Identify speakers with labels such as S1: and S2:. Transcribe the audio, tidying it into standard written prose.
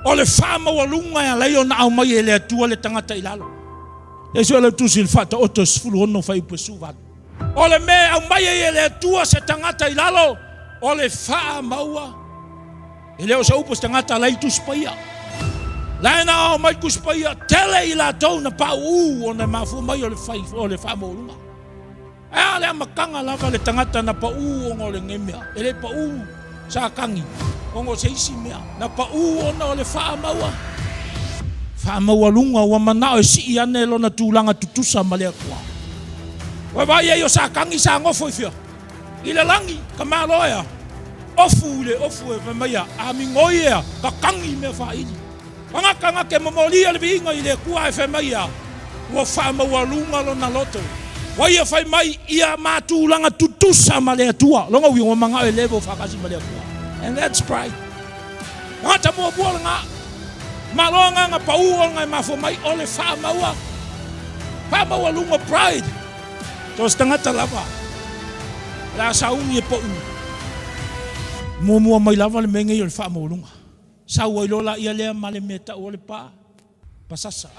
S1: O le faamaualuga ia lai ona au mai e le atua le tagata i lalo. E so le tusi le FAATAOTO sefulu ono fai pesu vatu. O le me au mai e le atua se tagata i lalo o le faamaua. E leo sa upo se tagata lai tu spaia. Lai na au mai ku spaia tele i latou na pa o na mafu mai o le faamaualuga. E le makanga lava le tagata na pa o le ngemea. E le pa sa kangi. Ongo se isi mea, na pa ona o le faamaua. Faamaualuga ua manao e sii ane lona tulaga tutusa ma le akua. Ua vai e o sa kangi sa ngofo i fia. I le langi, ka maloia. Ofu e vemaia, a mingoi ea, ka kangi mea whaili. Wangakanga ke mamolia le viiga i le akua e vemaia. Ua faamaualuga lona loto. Wai e whai mai ia mātulaga tutusa ma le atua. Longa ui o mangao e levo whakasi ma le akua. And that's pride. Ngata mua bua nga malonga nga pauo nga mafo mai ole faamaua. Faamaualuga pride. Tos tangata lava. La saungi e pau. Mua mai lava le menga i ole faamaualuga. Sau ai lola ia lea male meta ole pa. Pasasa.